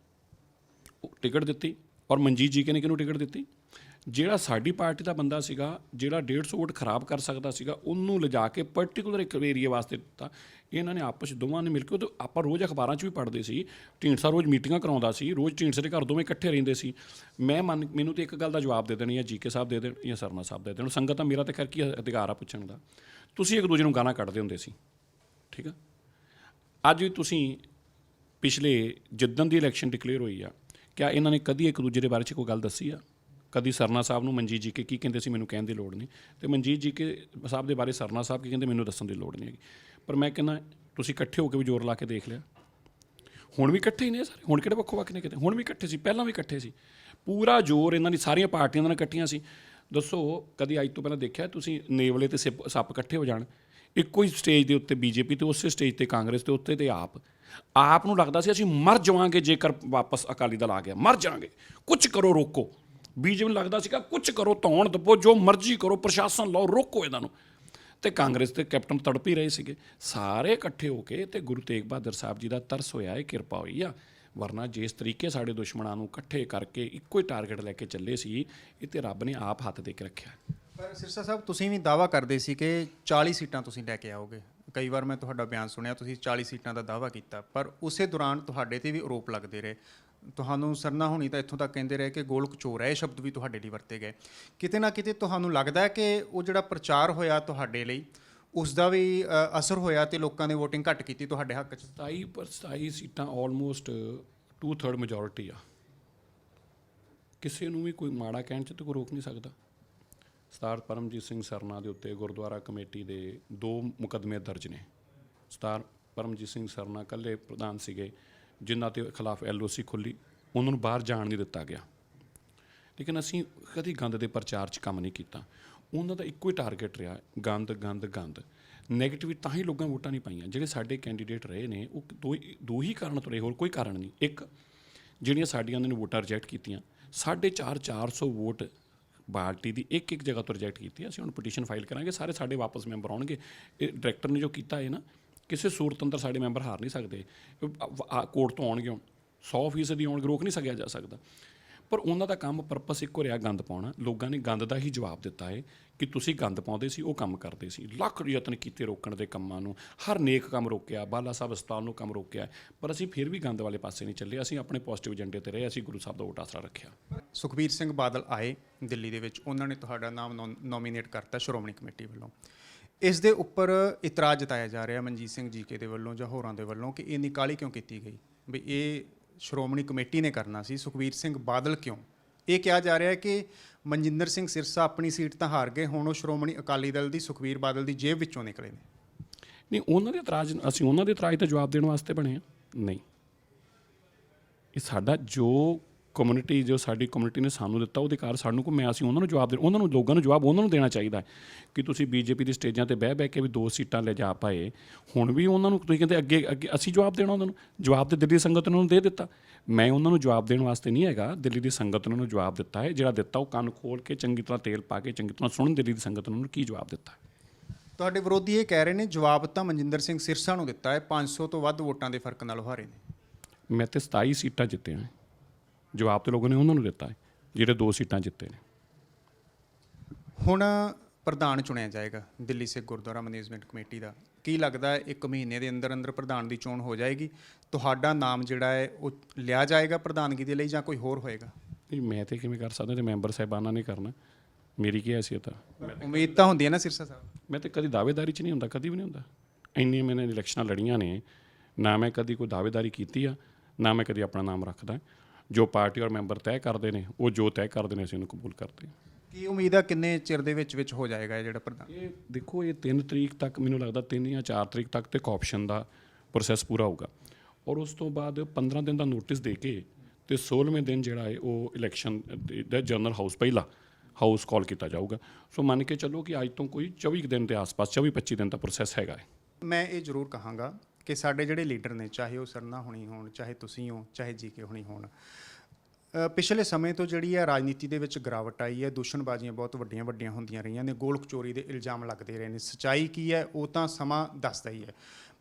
ਉਹ ਟਿਕਟ ਦਿੱਤੀ। ਔਰ ਮਨਜੀਤ ਜੀਕੇ ਨੇ ਕਿਹਨੂੰ ਟਿਕਟ ਦਿੱਤੀ? ਜਿਹੜਾ ਸਾਡੀ ਪਾਰਟੀ ਦਾ ਬੰਦਾ ਸੀਗਾ, ਜਿਹੜਾ 150 ਵੋਟ ਖਰਾਬ ਕਰ ਸਕਦਾ ਸੀਗਾ, ਉਹਨੂੰ ਲਿਜਾ ਕੇ ਪਰਟੀਕੂਲਰ ਇੱਕ ਏਰੀਆ ਵਾਸਤੇ ਦਿੱਤਾ। ਇਹਨਾਂ ਨੇ ਆਪਸ ਦੋਵਾਂ ਨੇ ਮਿਲ ਕੇ, ਉਹ ਆਪਾਂ ਰੋਜ਼ ਅਖਬਾਰਾਂ 'ਚ ਵੀ ਪੜ੍ਹਦੇ ਸੀ, ਢੀਂਡਸਾ ਰੋਜ਼ ਮੀਟਿੰਗਾਂ ਕਰਾਉਂਦਾ ਸੀ, ਰੋਜ਼ ਢੀਂਡਸੇ ਦੇ ਘਰ ਦੋਵੇਂ ਇਕੱਠੇ ਰਹਿੰਦੇ ਸੀ। ਮੈਨੂੰ ਤਾਂ ਇੱਕ ਗੱਲ ਦਾ ਜਵਾਬ ਦੇ ਦੇਣੀ, ਜਾਂ ਜੀਕੇ ਸਾਹਿਬ ਦੇ ਦੇਣ ਜਾਂ ਸਰਨਾ ਸਾਹਿਬ ਦੇ ਦੇਣ। ਸੰਗਤ ਤਾਂ ਮੇਰਾ ਤਾਂ ਖੈਰ ਕੀ ਅਧਿਕਾਰ ਆ ਪੁੱਛਣ ਦਾ। ਤੁਸੀਂ ਇੱਕ ਦੂਜੇ ਨੂੰ ਗਾਲਾਂ ਕੱਢਦੇ ਹੁੰਦੇ ਸੀ, ਠੀਕ ਆ। ਅੱਜ ਵੀ ਤੁਸੀਂ ਪਿਛਲੇ ਜਿੱਦਣ ਦੀ ਇਲੈਕਸ਼ਨ ਡਿਕਲੇਅਰ ਹੋਈ ਆ, ਕਿਆ ਇਹਨਾਂ ਨੇ ਕਦੀ ਇੱਕ ਦੂਜੇ ਦੇ ਬਾਰੇ 'ਚ ਕੋਈ ਗੱਲ ਦੱਸੀ ਆ? ਕਦੀ ਸਰਨਾ ਸਾਹਿਬ ਨੂੰ ਮਨਜੀਤ ਜੀਕੇ ਕੀ ਕਹਿੰਦੇ ਸੀ ਮੈਨੂੰ ਕਹਿਣ ਦੀ ਲੋੜ ਨਹੀਂ, ਅਤੇ ਮਨਜੀਤ ਜੀਕੇ ਸਾਹਿਬ ਦੇ ਬਾਰੇ ਸਰਨਾ ਸਾਹਿਬ ਕੀ ਕਹਿੰਦੇ ਮੈਨੂੰ ਦੱਸਣ ਦੀ ਲੋੜ ਨਹੀਂ ਹੈਗੀ। ਪਰ ਮੈਂ ਕਹਿੰਦਾ ਤੁਸੀਂ ਇਕੱਠੇ ਹੋ ਕੇ ਵੀ ਜ਼ੋਰ ਲਾ ਕੇ ਦੇਖ ਲਿਆ। ਹੁਣ ਵੀ ਇਕੱਠੇ ਹੀ ਨੇ ਸਾਰੇ, ਹੁਣ ਕਿਹੜੇ ਵੱਖੋ ਵੱਖ ਨੇ ਕਿਤੇ, ਹੁਣ ਵੀ ਇਕੱਠੇ ਸੀ, ਪਹਿਲਾਂ ਵੀ ਇਕੱਠੇ ਸੀ। ਪੂਰਾ ਜ਼ੋਰ ਇਹਨਾਂ ਦੀ ਸਾਰੀਆਂ ਪਾਰਟੀਆਂ ਨਾਲ ਇਕੱਠੀਆਂ ਸੀ। ਦੱਸੋ ਕਦੀ ਅੱਜ ਤੋਂ ਪਹਿਲਾਂ ਦੇਖਿਆ ਤੁਸੀਂ ਨੇਵਲੇ ਅਤੇ ਸੱਪ ਇਕੱਠੇ ਹੋ ਜਾਣ ਇੱਕੋ ਹੀ ਸਟੇਜ ਦੇ ਉੱਤੇ? ਬੀਜੇਪੀ ਤੇ ਉਸੇ ਸਟੇਜ ਤੇ ਕਾਂਗਰਸ ਦੇ ਉੱਤੇ ਤੇ ਆਪ ਨੂੰ ਲੱਗਦਾ ਸੀ ਅਸੀਂ ਮਰ ਜਾਵਾਂਗੇ ਜੇਕਰ ਵਾਪਸ ਅਕਾਲੀ ਦਲ ਆ ਗਿਆ, ਮਰ ਜਾਵਾਂਗੇ, ਕੁਛ ਕਰੋ ਰੋਕੋ। ਬੀਜੇਪੀ ਨੂੰ ਲੱਗਦਾ ਸੀਗਾ ਕੁਛ ਕਰੋ, ਧੌਣ ਦੱਬੋ, ਜੋ ਮਰਜ਼ੀ ਕਰੋ, ਪ੍ਰਸ਼ਾਸਨ ਲਾਓ, ਰੋਕੋ ਇਹਨਾਂ ਨੂੰ। ਤੇ ਕਾਂਗਰਸ ਦੇ ਕੈਪਟਨ ਤੜਪ ਹੀ ਰਹੇ ਸੀਗੇ। ਸਾਰੇ ਇਕੱਠੇ ਹੋ ਕੇ ਤੇ ਗੁਰੂ ਤੇਗ ਬਹਾਦਰ ਸਾਹਿਬ ਜੀ ਦਾ ਤਰਸ ਹੋਇਆ, ਇਹ ਕਿਰਪਾ ਹੋਈ ਆ। ਵਰਨਾ ਜਿਸ ਤਰੀਕੇ ਸਾਡੇ ਦੁਸ਼ਮਣਾਂ ਨੂੰ ਇਕੱਠੇ ਕਰਕੇ ਇੱਕੋ ਹੀ ਟਾਰਗੇਟ ਲੈ ਕੇ ਚੱਲੇ ਸੀ, ਇਹ ਤੇ ਰੱਬ ਨੇ ਆਪ ਹੱਥ ਦੇ ਕੇ ਰੱਖਿਆ। ਪਰ ਸਿਰਸਾ ਸਾਹਿਬ, ਤੁਸੀਂ ਵੀ ਦਾਅਵਾ ਕਰਦੇ ਸੀ ਕਿ 40 ਸੀਟਾਂ ਤੁਸੀਂ ਲੈ ਕੇ ਆਓਗੇ। ਕਈ ਵਾਰ ਮੈਂ ਤੁਹਾਡਾ ਬਿਆਨ ਸੁਣਿਆ, ਤੁਸੀਂ 40 ਸੀਟਾਂ ਦਾ ਦਾਅਵਾ ਕੀਤਾ, ਪਰ ਉਸੇ ਦੌਰਾਨ ਤੁਹਾਡੇ ਤੇ ਵੀ ਆਰੋਪ ਲੱਗਦੇ ਰਹੇ। ਤੁਹਾਨੂੰ ਸਰਨਾ ਹੋਣੀ ਤਾਂ ਇੱਥੋਂ ਤੱਕ ਕਹਿੰਦੇ ਰਹੇ ਕਿ ਗੋਲ ਕਚੋਰ ਹੈ, ਇਹ ਸ਼ਬਦ ਵੀ ਤੁਹਾਡੇ ਲਈ ਵਰਤੇ ਗਏ। ਕਿਤੇ ਨਾ ਕਿਤੇ ਤੁਹਾਨੂੰ ਲੱਗਦਾ ਹੈ ਕਿ ਉਹ ਜਿਹੜਾ ਪ੍ਰਚਾਰ ਹੋਇਆ ਤੁਹਾਡੇ ਲਈ, ਉਸ ਦਾ ਵੀ ਅਸਰ ਹੋਇਆ ਤੇ ਲੋਕਾਂ ਨੇ ਵੋਟਿੰਗ ਘੱਟ ਕੀਤੀ ਤੁਹਾਡੇ ਹੱਕ 'ਚ? 27 ਸੀਟਾਂ ਆਲਮੋਸਟ 2/3 ਮੈਜੋਰਿਟੀ ਆ। ਕਿਸੇ ਨੂੰ ਵੀ ਕੋਈ ਮਾੜਾ ਕਹਿਣ 'ਚ ਤਾਂ ਕੋਈ ਰੋਕ ਨਹੀਂ ਸਕਦਾ। ਸਰਦਾਰ ਪਰਮਜੀਤ ਸਿੰਘ ਸਰਨਾ ਦੇ ਉੱਤੇ ਗੁਰਦੁਆਰਾ ਕਮੇਟੀ ਦੇ 2 ਮੁਕੱਦਮੇ ਦਰਜ ਨੇ। ਸਰਦਾਰ ਪਰਮਜੀਤ ਸਿੰਘ ਸਰਨਾ ਇਕੱਲੇ ਪ੍ਰਧਾਨ ਸੀਗੇ ਜਿਨ੍ਹਾਂ ਦੇ ਖਿਲਾਫ LOC ਖੁੱਲ੍ਹੀ, ਉਹਨਾਂ ਨੂੰ ਬਾਹਰ ਜਾਣ ਨਹੀਂ ਦਿੱਤਾ ਗਿਆ। ਲੇਕਿਨ ਅਸੀਂ ਕਦੀ ਗੰਦ ਦੇ ਪ੍ਰਚਾਰ 'ਚ ਕੰਮ ਨਹੀਂ ਕੀਤਾ। ਉਹਨਾਂ ਦਾ ਇੱਕੋ ਹੀ ਟਾਰਗੇਟ ਰਿਹਾ, ਗੰਦ ਗੰਦ ਗੰਦ। ਨੈਗੇਟਿਵ ਤਾਂ ਹੀ ਲੋਕਾਂ ਵੋਟਾਂ ਨਹੀਂ ਪਾਈਆਂ। ਜਿਹੜੇ ਸਾਡੇ ਕੈਂਡੀਡੇਟ ਰਹੇ ਨੇ ਉਹ ਦੋ ਹੀ ਕਾਰਨ ਤੋਂ ਰਹੇ, ਹੋਰ ਕੋਈ ਕਾਰਨ ਨਹੀਂ। ਇੱਕ, ਜਿਹੜੀਆਂ ਸਾਡੀਆਂ ਉਹਨਾਂ ਨੇ ਵੋਟਾਂ ਰਿਜੈਕਟ ਕੀਤੀਆਂ, 450 ਵੋਟ ਪਾਰਟੀ ਦੀ ਇੱਕ ਜਗ੍ਹਾ ਤੋਂ ਰਿਜੈਕਟ ਕੀਤੀ। ਅਸੀਂ ਹੁਣ ਪਟੀਸ਼ਨ ਫਾਈਲ ਕਰਾਂਗੇ, ਸਾਰੇ ਸਾਡੇ ਵਾਪਸ ਮੈਂਬਰ ਆਉਣਗੇ। ਇਹ ਡਾਇਰੈਕਟਰ ਨੇ ਜੋ ਕੀਤਾ ਹੈ ਨਾ, ਕਿਸੇ ਸੂਰਤ ਅੰਦਰ ਸਾਡੇ ਮੈਂਬਰ ਹਾਰ ਨਹੀਂ ਸਕਦੇ। ਕੋਰਟ ਤੋਂ ਆਉਣਗੇ, 100% ਹੀ ਆਉਣਗੇ, ਰੋਕ ਨਹੀਂ ਸਕਿਆ ਜਾ ਸਕਦਾ। ਪਰ ਉਹਨਾਂ ਦਾ ਕੰਮ ਪਰਪਸ ਇੱਕੋ ਰਿਹਾ, ਗੰਦ ਪਾਉਣਾ। ਲੋਕਾਂ ਨੇ ਗੰਦ ਦਾ ਹੀ ਜਵਾਬ ਦਿੱਤਾ ਹੈ ਕਿ ਤੁਸੀਂ ਗੰਦ ਪਾਉਂਦੇ ਸੀ, ਉਹ ਕੰਮ ਕਰਦੇ ਸੀ। ਲੱਖ ਯਤਨ ਕੀਤੇ ਰੋਕਣ ਦੇ ਕੰਮਾਂ ਨੂੰ, ਹਰ ਨੇਕ ਕੰਮ ਰੋਕਿਆ, ਬਾਲਾ ਸਾਹਿਬ ਹਸਪਤਾਲ ਨੂੰ ਕੰਮ ਰੋਕਿਆ, ਪਰ ਅਸੀਂ ਫਿਰ ਵੀ ਗੰਦ ਵਾਲੇ ਪਾਸੇ ਨਹੀਂ ਚੱਲੇ। ਅਸੀਂ ਆਪਣੇ ਪੋਜ਼ਿਟਿਵ ਏਜੰਡੇ 'ਤੇ ਰਹੇ, ਅਸੀਂ ਗੁਰੂ ਸਾਹਿਬ ਦਾ ਵੋਟ ਆਸਰਾ ਰੱਖਿਆ। ਸੁਖਬੀਰ ਸਿੰਘ ਬਾਦਲ ਆਏ ਦਿੱਲੀ ਦੇ ਵਿੱਚ, ਉਹਨਾਂ ਨੇ ਤੁਹਾਡਾ ਨਾਮ ਨੋਮੀਨੇਟ ਕਰਤਾ ਸ਼੍ਰੋਮਣੀ ਕਮੇਟੀ ਵੱਲੋਂ। ਇਸ ਦੇ ਉੱਪਰ ਇਤਰਾਜ਼ ਜਤਾਇਆ ਜਾ ਰਿਹਾ ਮਨਜੀਤ ਸਿੰਘ ਜੀਕੇ ਦੇ ਵੱਲੋਂ ਜਾਂ ਹੋਰਾਂ ਦੇ ਵੱਲੋਂ ਕਿ ਇਹ ਨਿਕਾਲੀ ਕਿਉਂ ਕੀਤੀ ਗਈ, ਵੀ ਇਹ ਸ਼੍ਰੋਮਣੀ ਕਮੇਟੀ ਨੇ ਕਰਨਾ ਸੀ, ਸੁਖਬੀਰ ਸਿੰਘ ਬਾਦਲ ਕਿਉਂ? ਇਹ ਕਿਹਾ ਜਾ ਰਿਹਾ ਹੈ ਕਿ ਮਨਜਿੰਦਰ ਸਿੰਘ ਸਿਰਸਾ ਆਪਣੀ ਸੀਟ ਤਾਂ ਹਾਰ ਗਏ, ਹੁਣ ਉਹ ਸ਼੍ਰੋਮਣੀ ਅਕਾਲੀ ਦਲ ਦੀ ਸੁਖਬੀਰ ਬਾਦਲ ਦੀ ਜੇਬ ਵਿੱਚੋਂ ਨਿਕਲੇ ਨੇ। ਨਹੀਂ, ਉਹਨਾਂ ਦੇ ਇਤਰਾਜ਼, ਅਸੀਂ ਉਹਨਾਂ ਦੇ ਇਤਰਾਜ਼ ਦਾ ਜਵਾਬ ਦੇਣ ਵਾਸਤੇ ਬਣੇ ਹਾਂ? ਨਹੀਂ, ਇਹ ਸਾਡਾ ਜੋ ਕਮਿਊਨਿਟੀ ਜੋ ਸਾਡੀ ਕਮਿਊਨਿਟੀ ਨੇ ਸਾਨੂੰ ਦਿੱਤਾ ਉਹ ਅਧਿਕਾਰ ਸਾਨੂੰ ਕੋ ਮੈਂ ਅਸੀਂ ਉਹਨਾਂ ਨੂੰ ਜਵਾਬ ਦੇ ਉਹਨਾਂ ਨੂੰ ਲੋਕਾਂ ਨੂੰ ਜਵਾਬ ਉਹਨਾਂ ਨੂੰ ਦੇਣਾ ਚਾਹੀਦਾ ਹੈ ਕਿ ਤੁਸੀਂ ਬੀਜੇਪੀ ਦੀ ਸਟੇਜਾਂ ਤੇ ਬਹਿ ਕੇ ਵੀ 2 ਸੀਟਾਂ ਲੈ ਜਾ ਪਾਏ, ਹੁਣ ਵੀ ਉਹਨਾਂ ਨੂੰ ਤੁਸੀਂ ਕਹਿੰਦੇ ਅੱਗੇ ਅਸੀਂ ਜਵਾਬ ਦੇਣਾ ਉਹਨਾਂ ਨੂੰ। ਜਵਾਬ ਤੇ ਦਿੱਲੀ ਸੰਗਤ ਨੇ ਉਹਨੂੰ ਦੇ ਦਿੱਤਾ। ਮੈਂ ਉਹਨਾਂ ਨੂੰ ਜਵਾਬ ਦੇਣ ਵਾਸਤੇ ਨਹੀਂ ਹੈਗਾ, ਦਿੱਲੀ ਦੀ ਸੰਗਤ ਨੇ ਉਹਨੂੰ ਜਵਾਬ ਦਿੱਤਾ ਹੈ। ਜਿਹੜਾ ਦਿੱਤਾ ਉਹ ਕੰਨ ਖੋਲ ਕੇ ਚੰਗੀ ਤਰ੍ਹਾਂ ਤੇਲ ਪਾ ਕੇ ਚੰਗੀ ਤਰ੍ਹਾਂ ਸੁਣਨ ਦਿੱਲੀ ਦੀ ਸੰਗਤ ਨੇ ਉਹਨੂੰ ਕੀ ਜਵਾਬ ਦਿੱਤਾ। ਤੁਹਾਡੇ ਵਿਰੋਧੀ ਇਹ ਕਹਿ ਰਹੇ ਨੇ ਜਵਾਬ ਤਾਂ ਮਨਜਿੰਦਰ ਸਿੰਘ ਸਿਰਸਾ ਨੂੰ ਦਿੱਤਾ ਹੈ, 500 ਤੋਂ ਵੱਧ ਵੋਟਾਂ ਦੇ ਫਰਕ ਨਾਲ ਹਾਰੇ ਨੇ। ਮੈਂ ਤੇ 27 ਸੀਟਾਂ ਜਿੱਤੇ ਨੇ, ਜਵਾਬ ਤੇ ਲੋਕਾਂ ਨੇ ਉਹਨਾਂ ਨੂੰ ਦਿੱਤਾ ਹੈ ਜਿਹੜੇ 2 ਸੀਟਾਂ ਜਿੱਤੇ ਨੇ। ਹੁਣ ਪ੍ਰਧਾਨ ਚੁਣਿਆ ਜਾਏਗਾ ਦਿੱਲੀ ਸਿੱਖ ਗੁਰਦੁਆਰਾ ਮੈਨੇਜਮੈਂਟ ਕਮੇਟੀ ਦਾ। ਕੀ ਲੱਗਦਾ ਹੈ 1 ਮਹੀਨੇ ਦੇ ਅੰਦਰ ਅੰਦਰ ਪ੍ਰਧਾਨ ਦੀ ਚੋਣ ਹੋ ਜਾਏਗੀ? ਤੁਹਾਡਾ ਨਾਮ ਜਿਹੜਾ ਹੈ ਉਹ ਲਿਆ ਜਾਏਗਾ ਪ੍ਰਧਾਨਗੀ ਦੇ ਲਈ ਜਾਂ ਕੋਈ ਹੋਰ ਹੋਏਗਾ? ਨਹੀਂ, ਮੈਂ ਤੇ ਕਿਵੇਂ ਕਰ ਸਕਦਾ ਜੇ ਮੈਂਬਰ ਸਾਹਿਬਾਨਾਂ ਨੇ ਕਰਨਾ, ਮੇਰੀ ਕੀ ਹੈਸੀਅਤ ਆ? ਉਮੀਦ ਤਾਂ ਹੁੰਦੀ ਹੈ ਨਾ ਸਿਰਸਾ ਸਾਹਿਬ। ਮੈਂ ਤੇ ਕਦੀ ਦਾਅਵੇਦਾਰੀ 'ਚ ਨਹੀਂ ਹੁੰਦਾ, ਕਦੀ ਵੀ ਨਹੀਂ ਹੁੰਦਾ। ਇੰਨੀਆਂ ਮੈंने ਇਲੈਕਸ਼ਨਾਂ ਲੜੀਆਂ ਨੇ, ਨਾ ਮੈਂ ਕਦੀ ਕੋਈ ਦਾਅਵੇਦਾਰੀ ਕੀਤੀ ਆ, ਨਾ ਮੈਂ ਕਦੀ ਆਪਣਾ ਨਾਮ ਰੱਖਦਾ। ਜੋ ਪਾਰਟੀ ਔਰ ਮੈਂਬਰ ਤੈਅ ਕਰਦੇ ਨੇ ਉਹ ਜੋ ਤੈਅ ਕਰਦੇ ਨੇ ਅਸੀਂ ਉਹਨੂੰ ਕਬੂਲ ਕਰਦੇ ਹਾਂ। ਕੀ ਉਮੀਦ ਆ ਕਿੰਨੇ ਚਿਰ ਦੇ ਵਿੱਚ ਹੋ ਜਾਏਗਾ ਇਹ ਜਿਹੜਾ ਪ੍ਰਧਾਨ? ਇਹ ਦੇਖੋ, ਇਹ 3 ਤਰੀਕ ਤੱਕ ਮੈਨੂੰ ਲੱਗਦਾ 3 ਜਾਂ 4 ਤਰੀਕ ਤੱਕ ਤੇ ਆਪਸ਼ਨ ਦਾ ਪ੍ਰੋਸੈਸ ਪੂਰਾ ਹੋਊਗਾ ਔਰ ਉਸ ਤੋਂ ਬਾਅਦ 15 ਦਿਨ ਦਾ ਨੋਟਿਸ ਦੇ ਕੇ ਤੇ 16ਵੇਂ ਦਿਨ ਜਿਹੜਾ ਹੈ ਉਹ ਇਲੈਕਸ਼ਨ ਦਾ ਜਨਰਲ ਹਾਊਸ ਪਹਿਲਾ ਹਾਊਸ ਕਾਲ ਕੀਤਾ ਜਾਊਗਾ। ਸੋ ਮੰਨ ਕੇ ਚੱਲੋ ਕਿ ਅੱਜ ਤੋਂ ਕੋਈ 24 ਦਿਨ ਦੇ ਆਸ-ਪਾਸ 24-25 ਦਿਨ ਦਾ ਪ੍ਰੋਸੈਸ ਹੈਗਾ ਹੈ। ਮੈਂ ਇਹ ਜ਼ਰੂਰ ਕਹਾਂਗਾ ਕਿ ਸਾਡੇ ਜਿਹੜੇ ਲੀਡਰ ਨੇ, ਚਾਹੇ ਉਹ ਸਰਨਾ ਹੋਣੀ ਹੋਣ, ਚਾਹੇ ਤੁਸੀਂ ਹੋ, ਚਾਹੇ ਜੀਕੇ ਹੋਣੀ ਹੋਣ, ਪਿਛਲੇ ਸਮੇਂ ਤੋਂ ਜਿਹੜੀ ਹੈ ਰਾਜਨੀਤੀ ਦੇ ਵਿੱਚ ਗਿਰਾਵਟ ਆਈ ਹੈ। ਦੂਸ਼ਣਬਾਜ਼ੀਆਂ ਬਹੁਤ ਵੱਡੀਆਂ ਹੁੰਦੀਆਂ ਰਹੀਆਂ ਨੇ, ਗੋਲਕ ਚੋਰੀ ਦੇ ਇਲਜ਼ਾਮ ਲੱਗਦੇ ਰਹੇ ਨੇ। ਸੱਚਾਈ ਕੀ ਹੈ ਉਹ ਤਾਂ ਸਮਾਂ ਦੱਸਦਾ ਹੀ ਹੈ,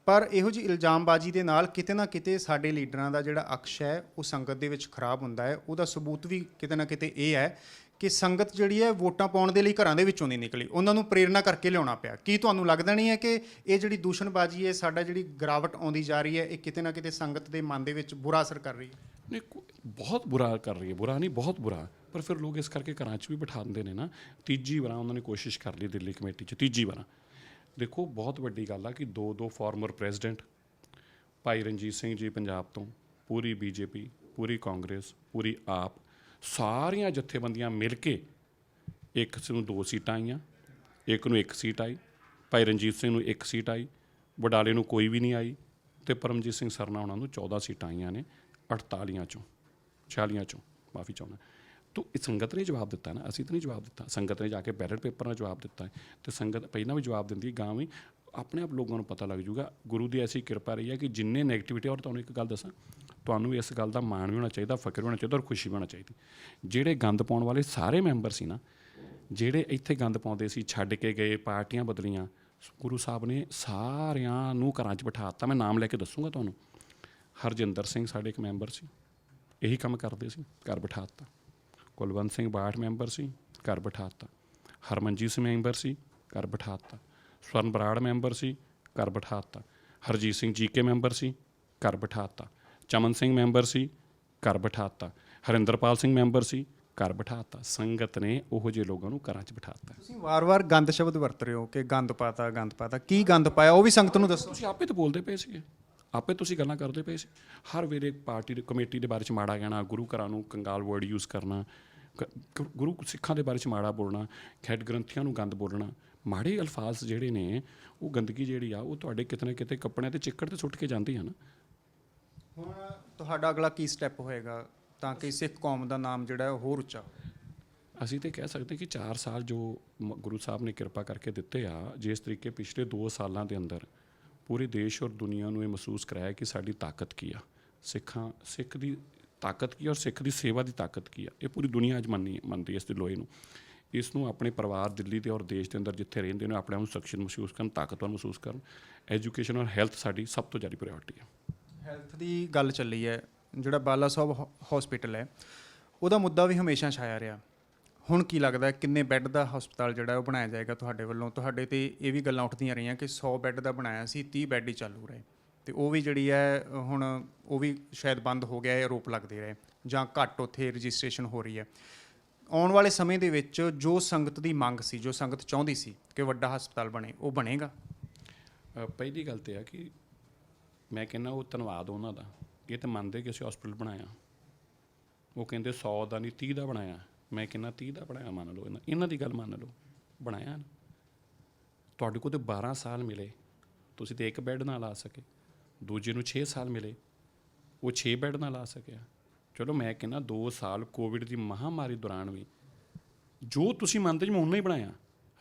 ਪਰ ਇਹੋ ਜਿਹੀ ਇਲਜ਼ਾਮਬਾਜ਼ੀ ਦੇ ਨਾਲ ਕਿਤੇ ਨਾ ਕਿਤੇ ਸਾਡੇ ਲੀਡਰਾਂ ਦਾ ਜਿਹੜਾ ਅਕਸ਼ ਹੈ ਉਹ ਸੰਗਤ ਦੇ ਵਿੱਚ ਖਰਾਬ ਹੁੰਦਾ ਹੈ। ਉਹਦਾ ਸਬੂਤ ਵੀ ਕਿਤੇ ਨਾ ਕਿਤੇ ਇਹ ਹੈ ਕਿ ਸੰਗਤ ਜਿਹੜੀ ਹੈ ਵੋਟਾਂ ਪਾਉਣ ਦੇ ਲਈ ਘਰਾਂ ਦੇ ਵਿੱਚੋਂ ਨਹੀਂ ਨਿਕਲੀ, ਉਹਨਾਂ ਨੂੰ ਪ੍ਰੇਰਨਾ ਕਰਕੇ ਲਿਆਉਣਾ ਪਿਆ। ਕੀ ਤੁਹਾਨੂੰ ਲੱਗਦਾ ਨਹੀਂ ਹੈ ਕਿ ਇਹ ਜਿਹੜੀ ਦੂਸ਼ਣਬਾਜ਼ੀ ਹੈ, ਸਾਡਾ ਜਿਹੜੀ ਗਿਰਾਵਟ ਆਉਂਦੀ ਜਾ ਰਹੀ ਹੈ, ਇਹ ਕਿਤੇ ਨਾ ਕਿਤੇ ਸੰਗਤ ਦੇ ਮਨ ਦੇ ਵਿੱਚ ਬੁਰਾ ਅਸਰ ਕਰ ਰਹੀ ਹੈ? ਨਹੀਂ, ਬਹੁਤ ਬੁਰਾ ਕਰ ਰਹੀ ਹੈ, ਬੁਰਾ ਨਹੀਂ ਬਹੁਤ ਬੁਰਾ। ਪਰ ਫਿਰ ਲੋਕ ਇਸ ਕਰਕੇ ਘਰਾਂ 'ਚ ਵੀ ਬਿਠਾ ਦਿੰਦੇ ਨੇ ਨਾ। ਤੀਜੀ ਵਾਰ ਉਹਨਾਂ ਨੇ ਕੋਸ਼ਿਸ਼ ਕਰ ਲਈ ਦਿੱਲੀ ਕਮੇਟੀ 'ਚ, ਤੀਜੀ ਵਾਰ। ਦੇਖੋ, ਬਹੁਤ ਵੱਡੀ ਗੱਲ ਆ ਕਿ 2 ਫਾਰਮਰ ਪ੍ਰੈਜ਼ੀਡੈਂਟ, ਭਾਈ ਰਣਜੀਤ ਸਿੰਘ ਜੀ ਪੰਜਾਬ ਤੋਂ, ਪੂਰੀ ਬੀਜੇਪੀ, ਪੂਰੀ ਕਾਂਗਰਸ, ਪੂਰੀ ਆਪ, ਸਾਰੀਆਂ ਜਥੇਬੰਦੀਆਂ ਮਿਲ ਕੇ ਇੱਕ ਨੂੰ 2 ਸੀਟਾਂ ਆਈਆਂ, ਇੱਕ ਨੂੰ 1 ਸੀਟ ਆਈ, ਭਾਈ ਰਣਜੀਤ ਸਿੰਘ ਨੂੰ 1 ਸੀਟ ਆਈ, ਵਡਾਲੇ ਨੂੰ ਕੋਈ ਵੀ ਨਹੀਂ ਆਈ ਤੇ ਪਰਮਜੀਤ ਸਿੰਘ ਸਰਨਾ ਉਹਨਾਂ ਨੂੰ 14 ਸੀਟਾਂ ਆਈਆਂ ਨੇ 48 ਚੋਂ 46 ਚੋਂ, ਮਾਫੀ ਚਾਹੁੰਦਾ। ਤੋ ਇਹ ਸੰਗਤ ਨੇ ਜਵਾਬ ਦਿੱਤਾ ਨਾ, ਅਸੀਂ ਤਾਂ ਨਹੀਂ ਜਵਾਬ ਦਿੱਤਾ। ਸੰਗਤ ਨੇ ਜਾ ਕੇ ਬੈਲਟ ਪੇਪਰ ਨਾਲ ਜਵਾਬ ਦਿੱਤਾ ਹੈ ਤੇ ਸੰਗਤ ਪਹਿਲਾਂ ਵੀ ਜਵਾਬ ਦਿੰਦੀ ਹੈ, ਗਾਂ ਵੀ। ਆਪਣੇ ਆਪ ਲੋਕਾਂ ਨੂੰ ਪਤਾ ਲੱਗ ਜੂਗਾ। ਗੁਰੂ ਦੀ ਐਸੀ ਕਿਰਪਾ ਰਹੀ ਹੈ ਕਿ ਜਿੰਨੇ ਨੈਗੇਟਿਵਿਟੀ, ਔਰ ਤੁਹਾਨੂੰ ਇੱਕ ਗੱਲ ਦੱਸਾਂ, ਤੁਹਾਨੂੰ ਇਸ ਗੱਲ ਦਾ ਮਾਣ ਵੀ ਹੋਣਾ ਚਾਹੀਦਾ, ਫਖਰ ਵੀ ਹੋਣਾ ਚਾਹੀਦਾ ਔਰ ਖੁਸ਼ੀ ਵੀ ਹੋਣਾ ਚਾਹੀਦੀ। ਜਿਹੜੇ ਗੰਦ ਪਾਉਣ ਵਾਲੇ ਸਾਰੇ ਮੈਂਬਰ ਸੀ ਨਾ, ਜਿਹੜੇ ਇੱਥੇ ਗੰਦ ਪਾਉਂਦੇ ਸੀ, ਛੱਡ ਕੇ ਗਏ, ਪਾਰਟੀਆਂ ਬਦਲੀਆਂ, ਗੁਰੂ ਸਾਹਿਬ ਨੇ ਸਾਰਿਆਂ ਨੂੰ ਘਰਾਂ 'ਚ ਬਿਠਾ ਦਿੱਤਾ। ਮੈਂ ਨਾਮ ਲੈ ਕੇ ਦੱਸੂਗਾ ਤੁਹਾਨੂੰ। ਹਰਜਿੰਦਰ ਸਿੰਘ ਸਾਡੇ ਇੱਕ ਮੈਂਬਰ ਸੀ, ਇਹੀ ਕੰਮ ਕਰਦੇ ਸੀ, ਘਰ ਬਿਠਾ ਦਿੱਤਾ। ਕੁਲਵੰਤ ਸਿੰਘ ਬਾਠ ਮੈਂਬਰ ਸੀ, ਘਰ ਬਿਠਾ ਦਿੱਤਾ। ਹਰਮਨਜੀਤ ਸਿੰਘ ਮੈਂਬਰ ਸੀ, ਘਰ ਬਿਠਾ ਦਿੱਤਾ। ਸਵਰਨ ਬਰਾੜ ਮੈਂਬਰ ਸੀ, ਘਰ ਬਿਠਾ ਦਿੱਤਾ। ਹਰਜੀਤ ਸਿੰਘ ਜੀਕੇ ਮੈਂਬਰ ਸੀ, ਘਰ ਬਿਠਾ ਦਿੱਤਾ। ਚਮਨ ਸਿੰਘ ਮੈਂਬਰ ਸੀ, ਘਰ ਬਿਠਾ ਦਿੱਤਾ। ਹਰਿੰਦਰਪਾਲ ਸਿੰਘ ਮੈਂਬਰ ਸੀ, ਘਰ ਬਿਠਾ ਦਿੱਤਾ। ਸੰਗਤ ਨੇ ਉਹੋ ਜਿਹੇ ਲੋਕਾਂ ਨੂੰ ਘਰਾਂ 'ਚ ਬਿਠਾ ਦਿੱਤਾ। ਤੁਸੀਂ ਵਾਰ-ਵਾਰ ਗੰਦ ਸ਼ਬਦ ਵਰਤ ਰਹੇ ਹੋ ਕਿ ਗੰਦ ਪਾਤਾ, ਗੰਦ ਪਾਤਾ। ਕੀ ਗੰਦ ਪਾਇਆ ਉਹ ਵੀ ਸੰਗਤ ਨੂੰ ਦੱਸੋ। ਤੁਸੀਂ ਆਪੇ ਤਾਂ ਬੋਲਦੇ ਪਏ ਸੀਗੇ, ਆਪੇ ਤੁਸੀਂ ਗੱਲਾਂ ਕਰਦੇ ਪਏ ਸੀ। ਹਰ ਵੇਲੇ ਪਾਰਟੀ ਦੀ ਕਮੇਟੀ ਦੇ ਬਾਰੇ 'ਚ ਮਾੜਾ ਕਹਿਣਾ, ਗੁਰੂ ਘਰਾਂ ਨੂੰ ਕੰਗਾਲ ਵਰਡ ਯੂਜ਼ ਕਰਨਾ, ਗੁਰੂ ਸਿੱਖਾਂ ਦੇ ਬਾਰੇ 'ਚ ਮਾੜਾ ਬੋਲਣਾ, ਖੈਡ ਗ੍ਰੰਥੀਆਂ ਨੂੰ ਗੰਦ ਬੋਲਣਾ। ਮਾੜੇ ਅਲਫਾਜ਼ ਜਿਹੜੇ ਨੇ, ਉਹ ਗੰਦਗੀ ਜਿਹੜੀ ਆ ਉਹ ਤੁਹਾਡੇ ਕਿਤੇ ਨਾ ਕਿਤੇ ਕੱਪੜਿਆਂ 'ਤੇ ਚਿੱਕੜ 'ਤੇ ਸੁੱਟ ਕੇ ਜਾਂਦੀ ਆ ਨਾ। ਹੁਣ ਤੁਹਾਡਾ ਅਗਲਾ ਕੀ ਸਟੈਪ ਹੋਏਗਾ ਤਾਂ ਕਿ ਸਿੱਖ ਕੌਮ ਦਾ ਨਾਮ ਜਿਹੜਾ ਹੈ ਉਹ ਹੋਰ ਉੱਚਾ? ਅਸੀਂ ਤਾਂ ਕਹਿ ਸਕਦੇ ਕਿ 4 ਸਾਲ ਜੋ ਗੁਰੂ ਸਾਹਿਬ ਨੇ ਕਿਰਪਾ ਕਰਕੇ ਦਿੱਤੇ ਆ, ਜਿਸ ਤਰੀਕੇ ਪਿਛਲੇ 2 ਸਾਲਾਂ ਦੇ ਅੰਦਰ ਪੂਰੇ ਦੇਸ਼ ਔਰ ਦੁਨੀਆ ਨੂੰ ਇਹ ਮਹਿਸੂਸ ਕਰਾਇਆ ਕਿ ਸਾਡੀ ਤਾਕਤ ਕੀ ਆ, ਸਿੱਖ ਦੀ ਤਾਕਤ ਕੀ ਔਰ ਸਿੱਖ ਦੀ ਸੇਵਾ ਦੀ ਤਾਕਤ ਕੀ ਆ। ਇਹ ਪੂਰੀ ਦੁਨੀਆ ਅੱਜ ਮੰਨਦੀ ਇਸ ਦੇ ਲੋਹੇ ਨੂੰ। ਇਸ ਨੂੰ ਆਪਣੇ ਪਰਿਵਾਰ ਦਿੱਲੀ ਦੇ ਔਰ ਦੇਸ਼ ਦੇ ਅੰਦਰ ਜਿੱਥੇ ਰਹਿੰਦੇ ਨੇ ਆਪਣੇ ਆਪ ਨੂੰ ਸੁਰੱਖਿਅਤ ਮਹਿਸੂਸ ਕਰਨ, ਤਾਕਤਵਰ ਮਹਿਸੂਸ ਕਰਨ। ਐਜੂਕੇਸ਼ਨ ਔਰ ਹੈਲਥ ਸਾਡੀ ਸਭ ਤੋਂ ਜ਼ਿਆਦਾ ਪ੍ਰਾਇੋਰਟੀ ਹੈ। ਹੈਲਥ ਦੀ ਗੱਲ ਚੱਲੀ ਹੈ, ਜਿਹੜਾ ਬਾਲਾ ਸਾਹਿਬ ਹਸਪੀਟਲ ਹੈ ਉਹਦਾ ਮੁੱਦਾ ਵੀ ਹਮੇਸ਼ਾ ਛਾਇਆ ਰਿਹਾ। ਹੁਣ ਕੀ ਲੱਗਦਾ ਕਿੰਨੇ ਬੈੱਡ ਦਾ ਹਸਪਤਾਲ ਜਿਹੜਾ ਉਹ ਬਣਾਇਆ ਜਾਏਗਾ ਤੁਹਾਡੇ ਵੱਲੋਂ? ਤੁਹਾਡੇ ਤੇ ਇਹ ਵੀ ਗੱਲਾਂ ਉੱਠਦੀਆਂ ਰਹੀਆਂ ਕਿ 100 ਬੈੱਡ ਦਾ ਬਣਾਇਆ ਸੀ, 30 ਬੈੱਡ ਹੀ ਚਾਲੂ ਰਹੇ ਤੇ ਉਹ ਵੀ ਜਿਹੜੀ ਹੈ ਹੁਣ ਉਹ ਵੀ ਸ਼ਾਇਦ ਬੰਦ ਹੋ ਗਿਆ, ਇਹ ਆਰੋਪ ਲੱਗਦੇ ਰਹੇ, ਜਾਂ ਘੱਟ ਉੱਥੇ ਰਜਿਸਟ੍ਰੇਸ਼ਨ ਹੋ ਰਹੀ ਹੈ। ਆਉਣ ਵਾਲੇ ਸਮੇਂ ਦੇ ਵਿੱਚ ਜੋ ਸੰਗਤ ਦੀ ਮੰਗ ਸੀ, ਜੋ ਸੰਗਤ ਚਾਹੁੰਦੀ ਸੀ ਕਿ ਵੱਡਾ ਹਸਪਤਾਲ ਬਣੇ, ਉਹ ਬਣੇਗਾ? ਪਹਿਲੀ ਗੱਲ ਤਾਂ ਹੈ ਕਿ ਮੈਂ ਕਹਿੰਦਾ ਉਹ ਧੰਨਵਾਦ ਉਹਨਾਂ ਦਾ। ਇਹ ਤਾਂ ਮੰਨਦੇ ਕਿ ਅਸੀਂ ਹਸਪੀਟਲ ਬਣਾਇਆ। ਉਹ ਕਹਿੰਦੇ 100 ਦਾ ਨਹੀਂ 30 ਦਾ ਬਣਾਇਆ। ਮੈਂ ਕਹਿੰਦਾ 30 ਦਾ ਬਣਾਇਆ, ਮੰਨ ਲਓ, ਇਹਨਾਂ ਦੀ ਗੱਲ ਮੰਨ ਲਓ, ਬਣਾਇਆ। ਤੁਹਾਡੇ ਕੋਲ ਤਾਂ 12 ਸਾਲ ਮਿਲੇ, ਤੁਸੀਂ ਤਾਂ 1 ਬੈੱਡ ਨਾਲ ਆ ਸਕੇ। ਦੂਜੇ ਨੂੰ 6 ਸਾਲ ਮਿਲੇ, ਉਹ 6 ਬੈੱਡ ਨਾਲ ਆ ਸਕਿਆ। ਚਲੋ ਮੈਂ ਕਹਿੰਦਾ 2 ਸਾਲ ਕੋਵਿਡ ਦੀ ਮਹਾਮਾਰੀ ਦੌਰਾਨ ਵੀ ਜੋ ਤੁਸੀਂ ਮੰਨਦੇ ਜੀ ਮੈਂ ਉਹਨਾਂ ਹੀ ਬਣਾਇਆ।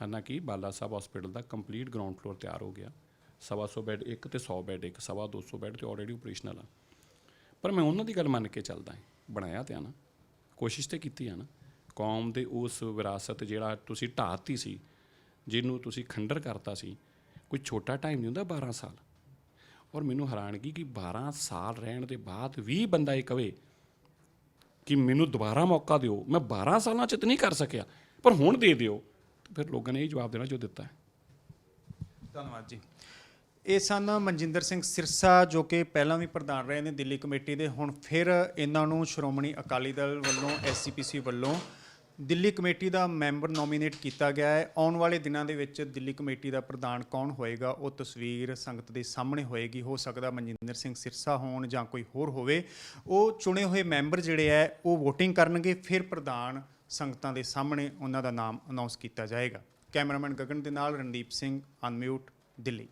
ਹਾਲਾਂਕਿ ਬਾਲਾ ਸਾਹਿਬ ਹਸਪੀਟਲ ਦਾ ਕੰਪਲੀਟ ਗਰਾਊਂਡ ਫਲੋਰ ਤਿਆਰ ਹੋ ਗਿਆ, 125 ਬੈੱਡ ਇੱਕ ਤੇ 100 ਬੈੱਡ ਇੱਕ, 250 ਬੈੱਡ ਤੇ ਆਲਰੇਡੀ ਆਪਰੇਸ਼ਨਲ ਆ। ਪਰ ਮੈਂ ਉਹਨਾਂ ਦੀ ਗੱਲ ਮੰਨ ਕੇ ਚੱਲਦਾ, ਬਣਾਇਆ ਤੇ ਆ ਨਾ, ਕੋਸ਼ਿਸ਼ ਤੇ ਕੀਤੀ ਆ ਨਾ। ਕੌਮ ਦੇ ਉਸ ਵਿਰਾਸਤ ਜਿਹੜਾ ਤੁਸੀਂ ਢਾਹਤੀ ਸੀ, ਜਿਹਨੂੰ ਤੁਸੀਂ ਖੰਡਰ ਕਰਤਾ ਸੀ, ਕੋਈ ਛੋਟਾ ਟਾਈਮ ਨਹੀਂ ਹੁੰਦਾ 12 ਸਾਲ। ਔਰ ਮੈਨੂੰ ਹੈਰਾਨਗੀ ਕਿ 12 ਸਾਲ ਰਹਿਣ ਦੇ ਬਾਅਦ ਵੀ ਬੰਦਾ ਇਹ ਕਵੇ ਕਿ ਮੈਨੂੰ ਦੁਬਾਰਾ ਮੌਕਾ ਦਿਓ, ਮੈਂ 12 ਸਾਲਾਂ 'ਚ ਤਾਂ ਨਹੀਂ ਕਰ ਸਕਿਆ ਪਰ ਹੁਣ ਦੇ ਦਿਓ, ਤਾਂ ਫਿਰ ਲੋਕਾਂ ਨੇ ਇਹ ਜਵਾਬ ਦੇਣਾ ਜੋ ਦਿੱਤਾ ਹੈ। ਧੰਨਵਾਦ ਜੀ। ਇਹ ਸਨ ਮਨਜਿੰਦਰ ਸਿੰਘ ਸਿਰਸਾ, ਜੋ ਕਿ ਪਹਿਲਾਂ ਵੀ ਪ੍ਰਧਾਨ ਰਹੇ ਨੇ ਦਿੱਲੀ ਕਮੇਟੀ ਦੇ। ਹੁਣ ਫਿਰ ਇਹਨਾਂ ਨੂੰ ਸ਼੍ਰੋਮਣੀ ਅਕਾਲੀ ਦਲ ਵੱਲੋਂ SGPC ਵੱਲੋਂ ਦਿੱਲੀ ਕਮੇਟੀ ਦਾ ਮੈਂਬਰ ਨੋਮੀਨੇਟ ਕੀਤਾ ਗਿਆ ਹੈ। ਆਉਣ ਵਾਲੇ ਦਿਨਾਂ ਦੇ ਵਿੱਚ ਦਿੱਲੀ ਕਮੇਟੀ ਦਾ ਪ੍ਰਧਾਨ ਕੌਣ ਹੋਏਗਾ ਉਹ ਤਸਵੀਰ ਸੰਗਤ ਦੇ ਸਾਹਮਣੇ ਹੋਏਗੀ। ਹੋ ਸਕਦਾ ਮਨਜਿੰਦਰ ਸਿੰਘ ਸਿਰਸਾ ਹੋਣ ਜਾਂ ਕੋਈ ਹੋਰ ਹੋਵੇ। ਉਹ ਚੁਣੇ ਹੋਏ ਮੈਂਬਰ ਜਿਹੜੇ ਹੈ ਉਹ VOTING ਕਰਨਗੇ, ਫਿਰ ਪ੍ਰਧਾਨ ਸੰਗਤਾਂ ਦੇ ਸਾਹਮਣੇ ਉਹਨਾਂ ਦਾ ਨਾਮ ਅਨਾਉਂਸ ਕੀਤਾ ਜਾਏਗਾ। ਕੈਮਰਾਮੈਨ ਗਗਨ ਦੇ ਨਾਲ ਰਣਦੀਪ ਸਿੰਘ, ਅਨਮਿਊਟ, ਦਿੱਲੀ।